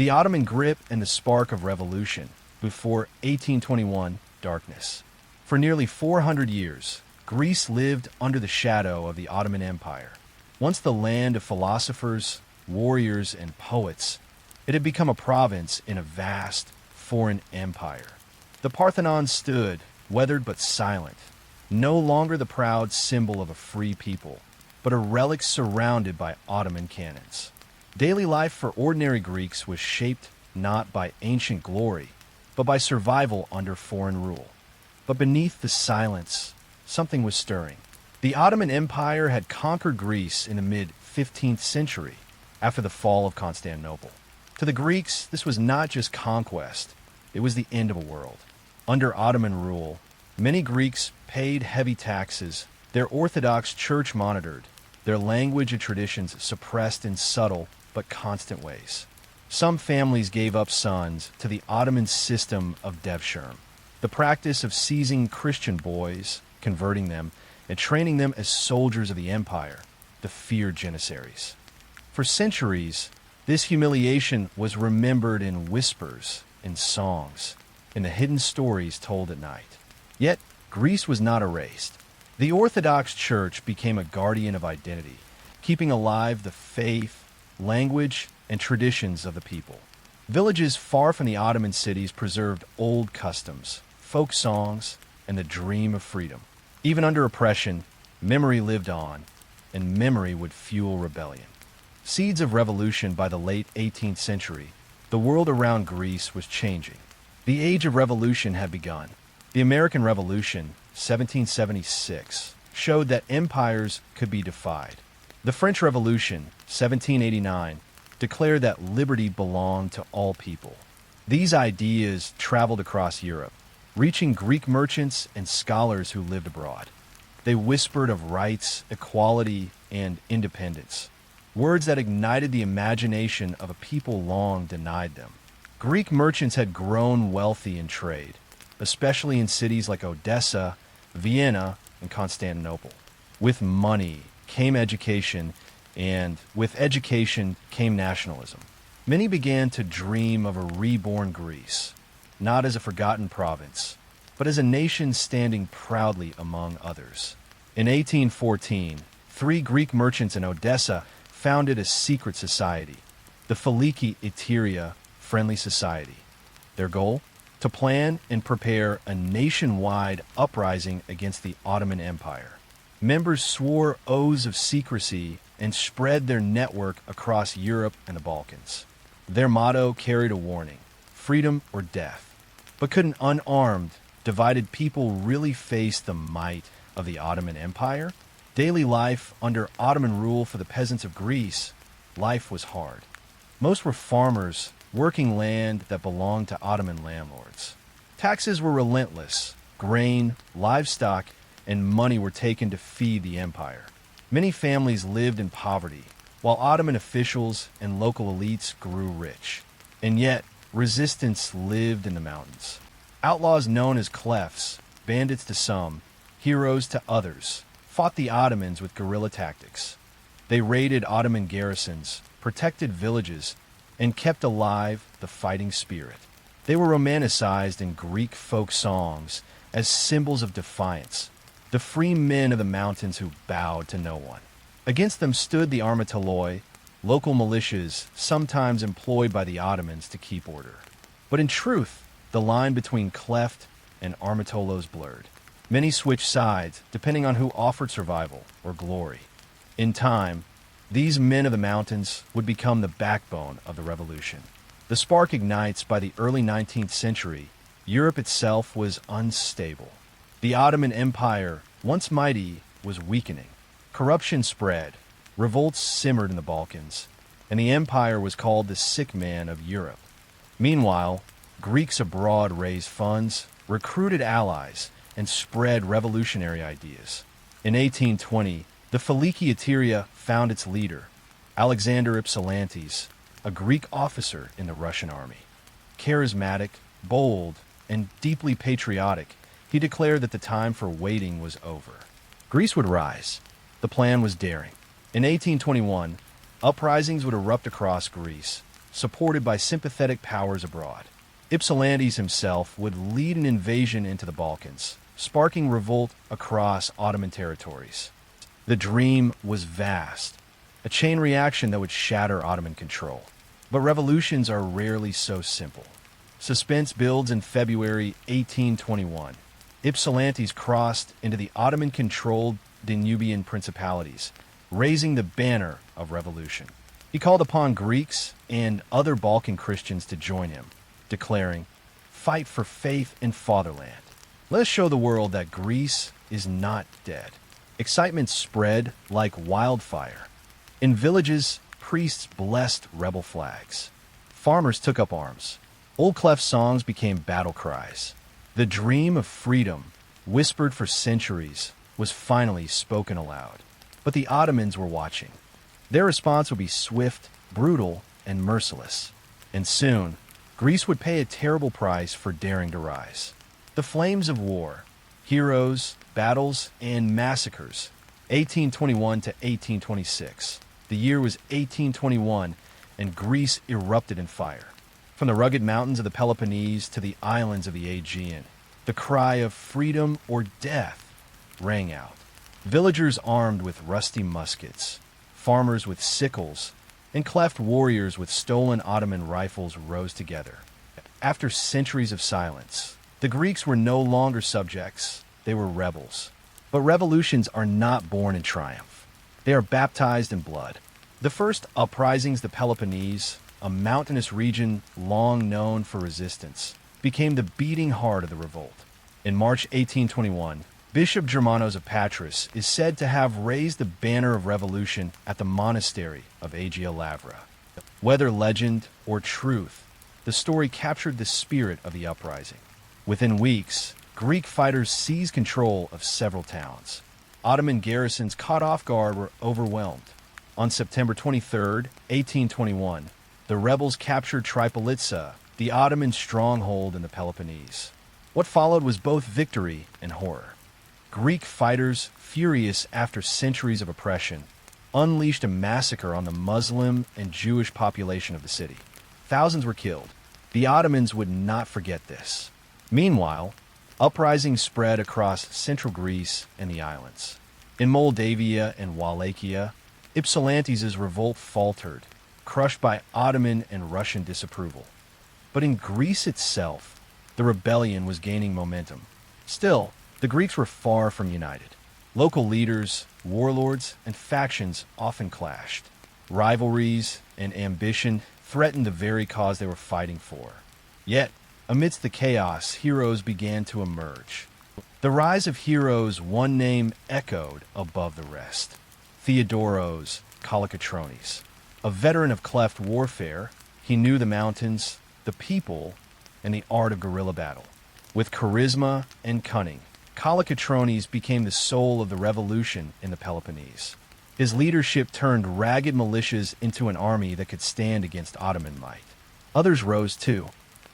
The Ottoman grip and the spark of revolution before 1821 darkness. For nearly 400 years, Greece lived under the shadow of the Ottoman Empire. Once the land of philosophers, warriors, and poets, it had become a province in a vast, foreign empire. The Parthenon stood, weathered but silent, no longer the proud symbol of a free people, but a relic surrounded by Ottoman cannons. Daily life for ordinary Greeks was shaped not by ancient glory, but by survival under foreign rule. But beneath the silence, something was stirring. The Ottoman Empire had conquered Greece in the mid-15th century, after the fall of Constantinople. To the Greeks, this was not just conquest, it was the end of a world. Under Ottoman rule, many Greeks paid heavy taxes, their Orthodox Church monitored, their language and traditions suppressed in subtle but constant ways. Some families gave up sons to the Ottoman system of devshirme, the practice of seizing Christian boys, converting them, and training them as soldiers of the empire, the feared janissaries. For centuries, this humiliation was remembered in whispers, in songs, in the hidden stories told at night. Yet, Greece was not erased. The Orthodox Church became a guardian of identity, keeping alive the faith, language, and traditions of the people. Villages far from the Ottoman cities preserved old customs, folk songs, and the dream of freedom. Even under oppression, memory lived on, and memory would fuel rebellion. Seeds of revolution by the late 18th century, the world around Greece was changing. The age of revolution had begun. The American Revolution, 1776, showed that empires could be defied. The French Revolution, 1789, declared that liberty belonged to all people. These ideas traveled across Europe, reaching Greek merchants and scholars who lived abroad. They whispered of rights, equality, and independence, words that ignited the imagination of a people long denied them. Greek merchants had grown wealthy in trade, especially in cities like Odessa, Vienna, and Constantinople. With money came education, and with education came nationalism. Many began to dream of a reborn Greece, not as a forgotten province, but as a nation standing proudly among others. In 1814, 3 Greek merchants in Odessa founded a secret society, the Philhellenism Friendly Society. Their goal? To plan and prepare a nationwide uprising against the Ottoman Empire. Members swore oaths of secrecy and spread their network across Europe and the Balkans. Their motto carried a warning: freedom or death. But could an unarmed, divided people really face the might of the Ottoman Empire? Daily life under Ottoman rule for the peasants of Greece, life was hard. Most were farmers working land that belonged to Ottoman landlords. Taxes were relentless. Grain, livestock, and money were taken to feed the empire. Many families lived in poverty, while Ottoman officials and local elites grew rich. And yet, resistance lived in the mountains. Outlaws known as clefts, bandits to some, heroes to others, fought the Ottomans with guerrilla tactics. They raided Ottoman garrisons, protected villages, and kept alive the fighting spirit. They were romanticized in Greek folk songs as symbols of defiance, the free men of the mountains who bowed to no one. Against them stood the armatoloi, local militias sometimes employed by the Ottomans to keep order. But in truth, the line between cleft and armatolos blurred. Many switched sides depending on who offered survival or glory. In time, these men of the mountains would become the backbone of the revolution. The spark ignites by the early 19th century. Europe itself was unstable. The Ottoman Empire, once mighty, was weakening. Corruption spread, revolts simmered in the Balkans, and the empire was called the sick man of Europe. Meanwhile, Greeks abroad raised funds, recruited allies, and spread revolutionary ideas. In 1820, the Philhellenism found its leader, Alexander Ypsilantis, a Greek officer in the Russian army. Charismatic, bold, and deeply patriotic, he declared that the time for waiting was over. Greece would rise. The plan was daring. In 1821, uprisings would erupt across Greece, supported by sympathetic powers abroad. Ypsilantis himself would lead an invasion into the Balkans, sparking revolt across Ottoman territories. The dream was vast, a chain reaction that would shatter Ottoman control. But revolutions are rarely so simple. Suspense builds in February 1821. Ypsilantis crossed into the Ottoman-controlled Danubian principalities, raising the banner of revolution. He called upon Greeks and other Balkan Christians to join him, declaring, "Fight for faith and fatherland. Let us show the world that Greece is not dead." Excitement spread like wildfire. In villages, priests blessed rebel flags. Farmers took up arms. Old clef songs became battle cries. The dream of freedom, whispered for centuries, was finally spoken aloud. But the Ottomans were watching. Their response would be swift, brutal, and merciless. And soon, Greece would pay a terrible price for daring to rise. The flames of war, heroes, battles, and massacres. 1821 to 1826. The year was 1821, and Greece erupted in fire. From the rugged mountains of the Peloponnese to the islands of the Aegean, the cry of freedom or death rang out. Villagers armed with rusty muskets, farmers with sickles, and cleft warriors with stolen Ottoman rifles rose together. After centuries of silence, the Greeks were no longer subjects, they were rebels. But revolutions are not born in triumph. They are baptized in blood. The first uprisings, the Peloponnese, a mountainous region long known for resistance, became the beating heart of the revolt. In March 1821, Bishop Germanos of Patras is said to have raised the banner of revolution at the monastery of Agia Lavra. Whether legend or truth, the story captured the spirit of the uprising. Within weeks, Greek fighters seized control of several towns. Ottoman garrisons caught off guard were overwhelmed. On September 23, 1821, the rebels captured Tripolitsa, the Ottoman stronghold in the Peloponnese. What followed was both victory and horror. Greek fighters, furious after centuries of oppression, unleashed a massacre on the Muslim and Jewish population of the city. Thousands were killed. The Ottomans would not forget this. Meanwhile, uprisings spread across central Greece and the islands. In Moldavia and Wallachia, Ypsilantis' revolt faltered, crushed by Ottoman and Russian disapproval. But in Greece itself, the rebellion was gaining momentum. Still, the Greeks were far from united. Local leaders, warlords, and factions often clashed. Rivalries and ambition threatened the very cause they were fighting for. Yet, amidst the chaos, heroes began to emerge. The rise of heroes, one name echoed above the rest: Theodoros Kolokotronis. A veteran of cleft warfare, he knew the mountains, the people, and the art of guerrilla battle. With charisma and cunning, Kolokotronis became the soul of the revolution in the Peloponnese. His leadership turned ragged militias into an army that could stand against Ottoman might. Others rose too.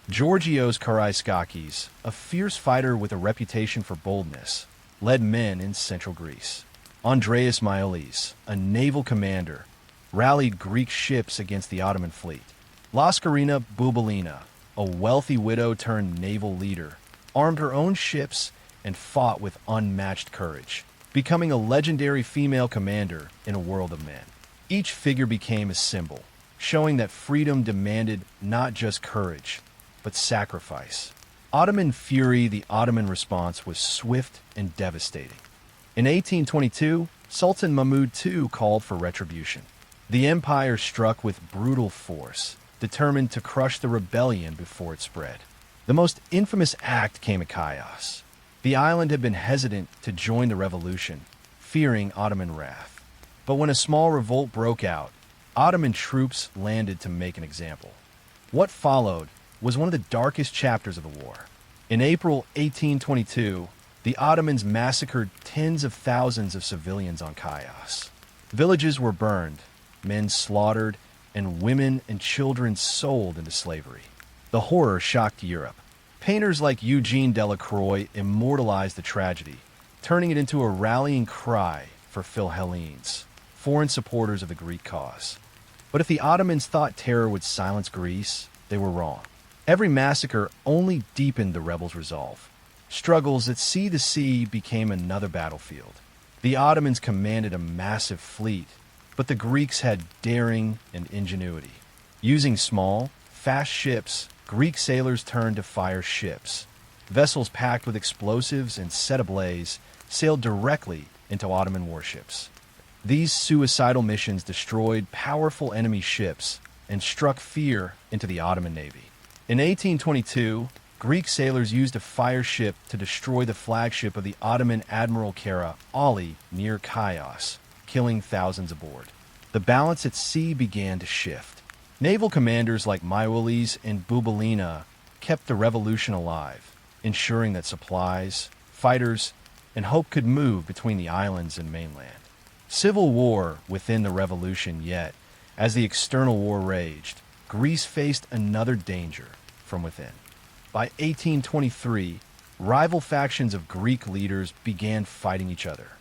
Georgios Karaiskakis, a fierce fighter with a reputation for boldness, led men in central Greece. Andreas Myolis, a naval commander, rallied Greek ships against the Ottoman fleet. Laskarina Bouboulina, a wealthy widow turned naval leader, armed her own ships and fought with unmatched courage, becoming a legendary female commander in a world of men. Each figure became a symbol, showing that freedom demanded not just courage, but sacrifice. Ottoman fury, the Ottoman response was swift and devastating. In 1822, Sultan Mahmud II called for retribution. The empire struck with brutal force, determined to crush the rebellion before it spread. The most infamous act came at Chios. The island had been hesitant to join the revolution, fearing Ottoman wrath. But when a small revolt broke out, Ottoman troops landed to make an example. What followed was one of the darkest chapters of the war. In April 1822, the Ottomans massacred tens of thousands of civilians on Chios. Villages were burned, men slaughtered, and women and children sold into slavery. The horror shocked Europe. Painters like Eugene Delacroix immortalized the tragedy, turning it into a rallying cry for Philhellenes, foreign supporters of the Greek cause. But But if the Ottomans thought terror would silence Greece, they were wrong. Every massacre only deepened the rebels' resolve. Struggles at sea to sea became another battlefield. The Ottomans commanded a massive fleet, but the Greeks had daring and ingenuity. Using small, fast ships, Greek sailors turned to fire ships. Vessels packed with explosives and set ablaze sailed directly into Ottoman warships. These suicidal missions destroyed powerful enemy ships and struck fear into the Ottoman navy. In 1822, Greek sailors used a fire ship to destroy the flagship of the Ottoman Admiral Kara Ali near Chios, killing thousands aboard. The balance at sea began to shift. Naval commanders like Mywiles and Bouboulina kept the revolution alive, ensuring that supplies, fighters, and hope could move between the islands and mainland. Civil war within the revolution, yet, as the external war raged, Greece faced another danger from within. By 1823, rival factions of Greek leaders began fighting each other.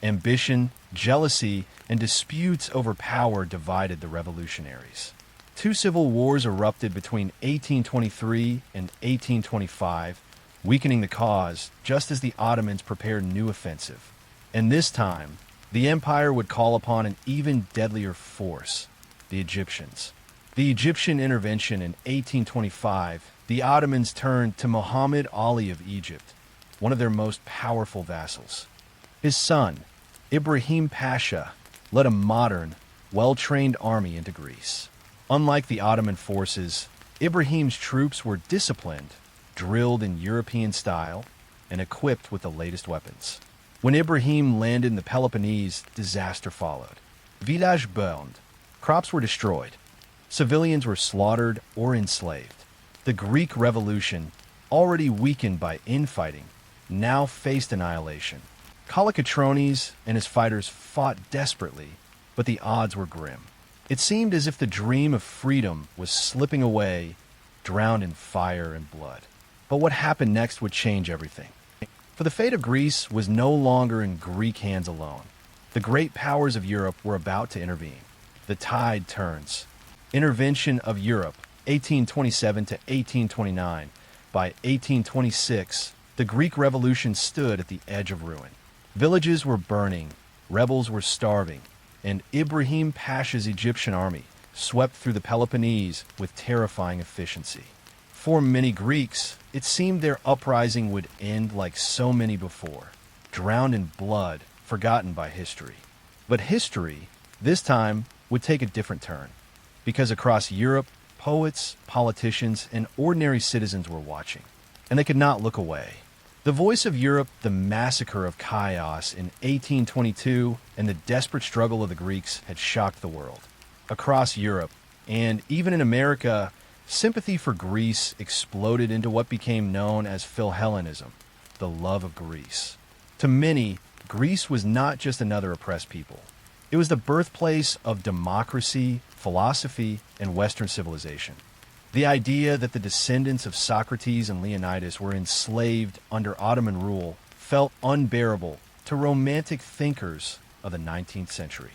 Ambition, jealousy, and disputes over power divided the revolutionaries. Two civil wars erupted between 1823 and 1825, weakening the cause just as the Ottomans prepared a new offensive. And this time, the empire would call upon an even deadlier force, the Egyptians. The Egyptian intervention in 1825, the Ottomans turned to Muhammad Ali of Egypt, one of their most powerful vassals. His son, Ibrahim Pasha, led a modern, well-trained army into Greece. Unlike the Ottoman forces, Ibrahim's troops were disciplined, drilled in European style, and equipped with the latest weapons. When Ibrahim landed in the Peloponnese, disaster followed. Village burned, crops were destroyed, civilians were slaughtered or enslaved. The Greek Revolution, already weakened by infighting, now faced annihilation. Kolokotronis and his fighters fought desperately, but the odds were grim. It seemed as if the dream of freedom was slipping away, drowned in fire and blood. But what happened next would change everything. For the fate of Greece was no longer in Greek hands alone. The great powers of Europe were about to intervene. The tide turns. Intervention of Europe, 1827 to 1829. By 1826, the Greek Revolution stood at the edge of ruin. Villages were burning, rebels were starving, and Ibrahim Pasha's Egyptian army swept through the Peloponnese with terrifying efficiency. For many Greeks, it seemed their uprising would end like so many before, drowned in blood, forgotten by history. But history, this time, would take a different turn, because across Europe, poets, politicians, and ordinary citizens were watching, and they could not look away. The voice of Europe, the massacre of Chios in 1822, and the desperate struggle of the Greeks had shocked the world. Across Europe, and even in America, sympathy for Greece exploded into what became known as Philhellenism, the love of Greece. To many, Greece was not just another oppressed people. It was the birthplace of democracy, philosophy, and Western civilization. The idea that the descendants of Socrates and Leonidas were enslaved under Ottoman rule felt unbearable to romantic thinkers of the 19th century.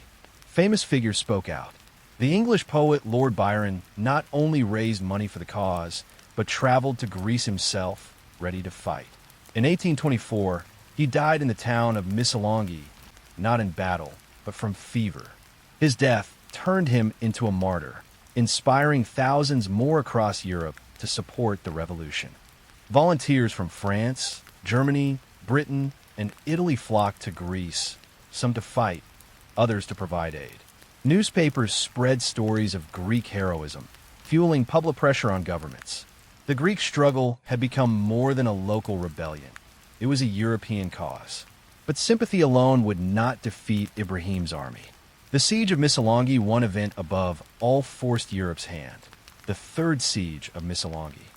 Famous figures spoke out. The English poet Lord Byron not only raised money for the cause, but traveled to Greece himself, ready to fight. In 1824, he died in the town of Missolonghi, not in battle, but from fever. His death turned him into a martyr, inspiring thousands more across Europe to support the revolution. Volunteers from France, Germany, Britain, and Italy flocked to Greece, some to fight, others to provide aid. Newspapers spread stories of Greek heroism, fueling public pressure on governments. The Greek struggle had become more than a local rebellion. It was a European cause. But sympathy alone would not defeat Ibrahim's army. The siege of Missolonghi, one event above all, forced Europe's hand. The third siege of Missolonghi.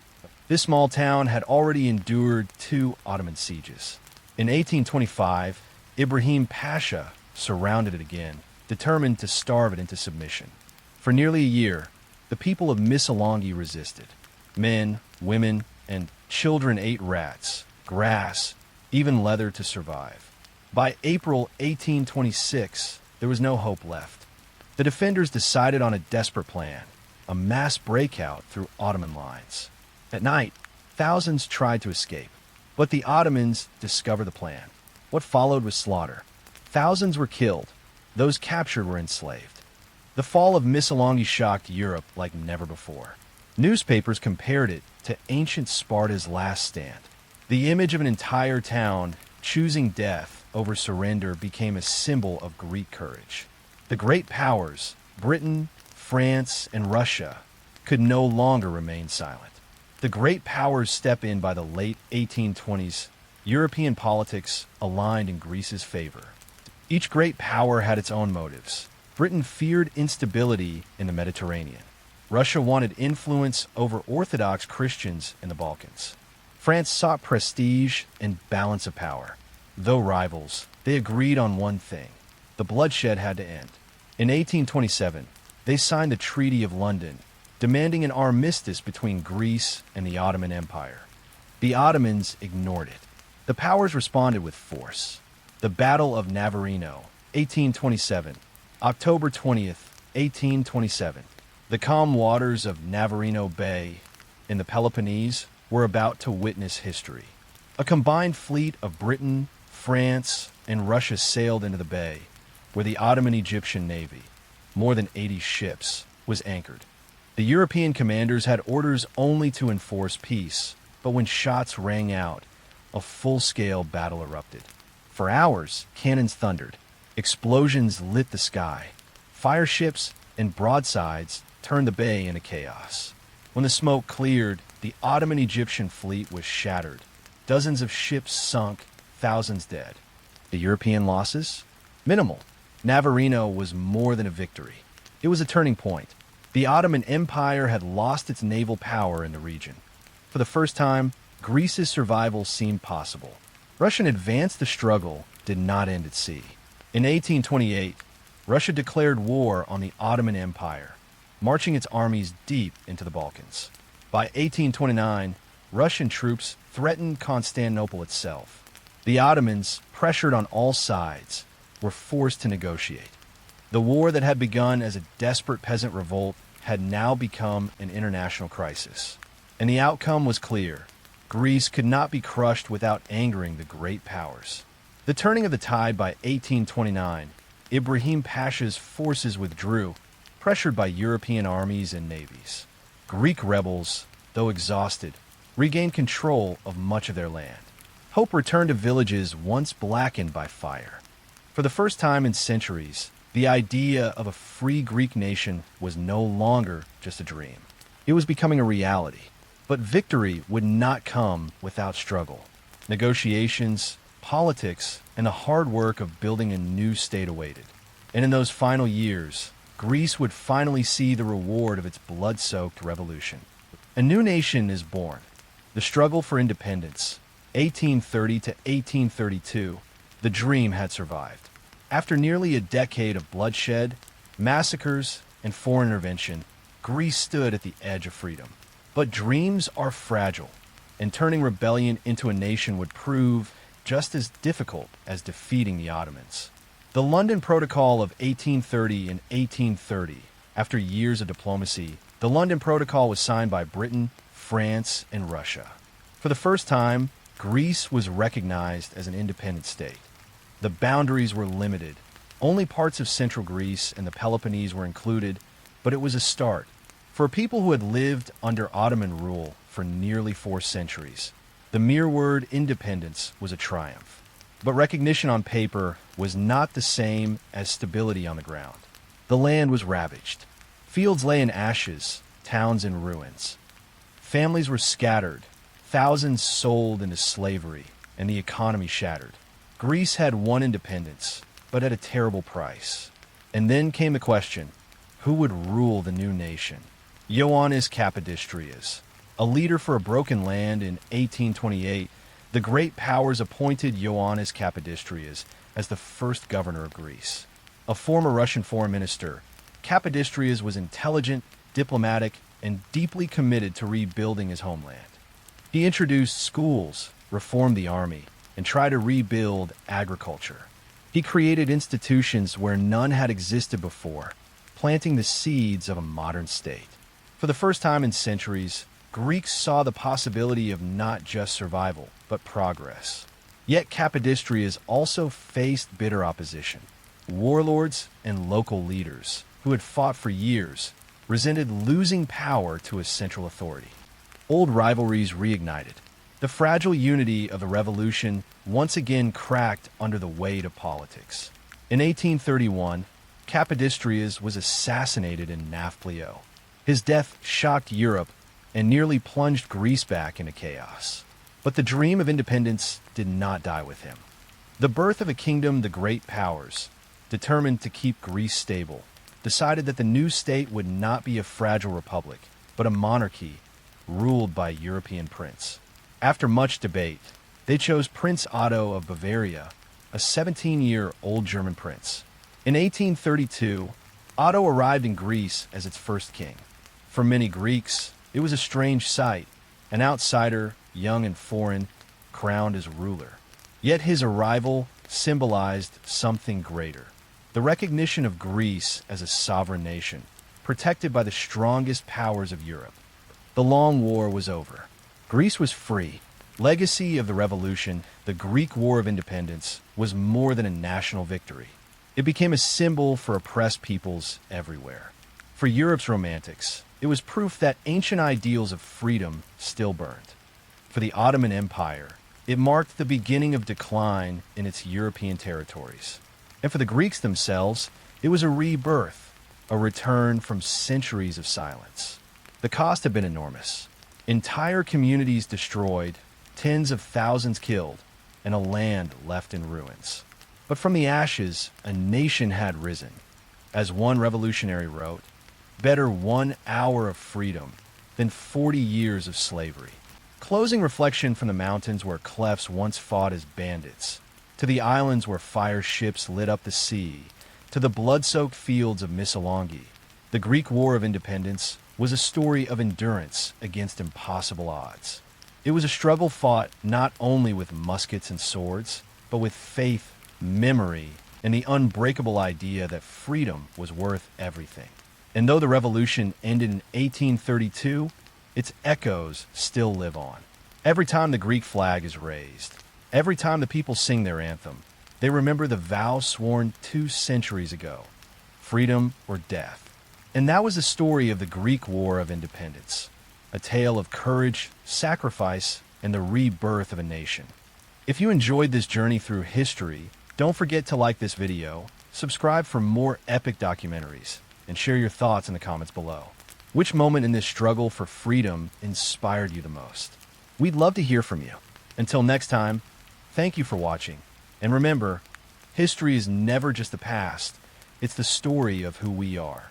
This small town had already endured 2 Ottoman sieges. In 1825, Ibrahim Pasha surrounded it again, determined to starve it into submission. For nearly a year, the people of Missolonghi resisted. Men, women, and children ate rats, grass, even leather to survive. By April 1826, there was no hope left. The defenders decided on a desperate plan, a mass breakout through Ottoman lines. At night, thousands tried to escape, but the Ottomans discovered the plan. What followed was slaughter. Thousands were killed. Those captured were enslaved. The fall of Missolonghi shocked Europe like never before. Newspapers compared it to ancient Sparta's last stand. The image of an entire town choosing death over surrender became a symbol of Greek courage. The great powers, Britain, France, and Russia, could no longer remain silent. The great powers step in by the late 1820s. European politics aligned in Greece's favor. Each great power had its own motives. Britain feared instability in the Mediterranean. Russia wanted influence over Orthodox Christians in the Balkans. France sought prestige and balance of power. Though rivals, they agreed on one thing: the bloodshed had to end. In 1827, they signed the Treaty of London, demanding an armistice between Greece and the Ottoman Empire. The Ottomans ignored it. The powers responded with force. The Battle of Navarino, 1827, October 20th, 1827. The calm waters of Navarino Bay in the Peloponnese were about to witness history. A combined fleet of Britain, France, and Russia sailed into the bay, where the Ottoman Egyptian Navy, more than 80 ships, was anchored. The European commanders had orders only to enforce peace, but when shots rang out, a full-scale battle erupted. For hours, cannons thundered. Explosions lit the sky. Fireships and broadsides turned the bay into chaos. When the smoke cleared, the Ottoman Egyptian fleet was shattered. Dozens of ships sunk, thousands dead. The European losses? Minimal. Navarino was more than a victory. It was a turning point. The Ottoman Empire had lost its naval power in the region. For the first time, Greece's survival seemed possible. Russian advanced the struggle did not end at sea. In 1828, Russia declared war on the Ottoman Empire, marching its armies deep into the Balkans. By 1829, Russian troops threatened Constantinople itself. The Ottomans, pressured on all sides, were forced to negotiate. The war that had begun as a desperate peasant revolt had now become an international crisis. And the outcome was clear. Greece could not be crushed without angering the great powers. The turning of the tide by 1829, Ibrahim Pasha's forces withdrew, pressured by European armies and navies. Greek rebels, though exhausted, regained control of much of their land. Hope returned to villages once blackened by fire. For the first time in centuries, the idea of a free Greek nation was no longer just a dream. It was becoming a reality. But victory would not come without struggle. Negotiations, politics, and the hard work of building a new state awaited. And in those final years, Greece would finally see the reward of its blood-soaked revolution. A new nation is born. The struggle for independence, 1830 to 1832, the dream had survived. After nearly a decade of bloodshed, massacres, and foreign intervention, Greece stood at the edge of freedom. But dreams are fragile, and turning rebellion into a nation would prove just as difficult as defeating the Ottomans. The London Protocol of 1830 and 1830, after years of diplomacy, the London Protocol was signed by Britain, France, and Russia. For the first time, Greece was recognized as an independent state. The boundaries were limited. Only parts of central Greece and the Peloponnese were included, but it was a start. For people who had lived under Ottoman rule for nearly 4 centuries, the mere word independence was a triumph. But recognition on paper was not the same as stability on the ground. The land was ravaged. Fields lay in ashes, towns in ruins. Families were scattered, thousands sold into slavery, and the economy shattered. Greece had won independence, but at a terrible price. And then came the question, who would rule the new nation? Ioannis Kapodistrias, a leader for a broken land in 1828, the great powers appointed Ioannis Kapodistrias as the first governor of Greece. A former Russian foreign minister, Kapodistrias was intelligent, diplomatic, and deeply committed to rebuilding his homeland. He introduced schools, reformed the army, and tried to rebuild agriculture. He created institutions where none had existed before, planting the seeds of a modern state. For the first time in centuries, Greeks saw the possibility of not just survival, but progress. Yet Capodistrias also faced bitter opposition. Warlords and local leaders, who had fought for years, resented losing power to a central authority. Old rivalries reignited. The fragile unity of the revolution once again cracked under the weight of politics. In 1831, Capodistrias was assassinated in Nafplio. His death shocked Europe and nearly plunged Greece back into chaos. But the dream of independence did not die with him. The birth of a kingdom, the great powers, determined to keep Greece stable, decided that the new state would not be a fragile republic, but a monarchy ruled by a European prince. After much debate, they chose Prince Otto of Bavaria, a 17-year-old German prince. In 1832, Otto arrived in Greece as its first king. For many Greeks, it was a strange sight, an outsider, young and foreign, crowned as ruler. Yet his arrival symbolized something greater: the recognition of Greece as a sovereign nation, protected by the strongest powers of Europe. The long war was over. Greece was free. Legacy of the revolution, the Greek War of Independence, was more than a national victory. It became a symbol for oppressed peoples everywhere. For Europe's romantics, it was proof that ancient ideals of freedom still burned. For the Ottoman Empire, it marked the beginning of decline in its European territories. And for the Greeks themselves, it was a rebirth, a return from centuries of silence. The cost had been enormous. Entire communities destroyed, tens of thousands killed, and a land left in ruins. But from the ashes, a nation had risen. As one revolutionary wrote, "Better 1 hour of freedom than 40 years of slavery." Closing reflection from the mountains where Clefs once fought as bandits, to the islands where fire ships lit up the sea, to the blood-soaked fields of Missolonghi, the Greek War of Independence was a story of endurance against impossible odds. It was a struggle fought not only with muskets and swords, but with faith, memory, and the unbreakable idea that freedom was worth everything. And though the revolution ended in 1832, its echoes still live on. Every time the Greek flag is raised, every time the people sing their anthem, they remember the vow sworn 2 centuries ago: freedom or death. And that was the story of the Greek War of Independence, a tale of courage, sacrifice, and the rebirth of a nation. If you enjoyed this journey through history, don't forget to like this video, subscribe for more epic documentaries, and share your thoughts in the comments below. Which moment in this struggle for freedom inspired you the most? We'd love to hear from you. Until next time, thank you for watching. And remember, history is never just the past, it's the story of who we are.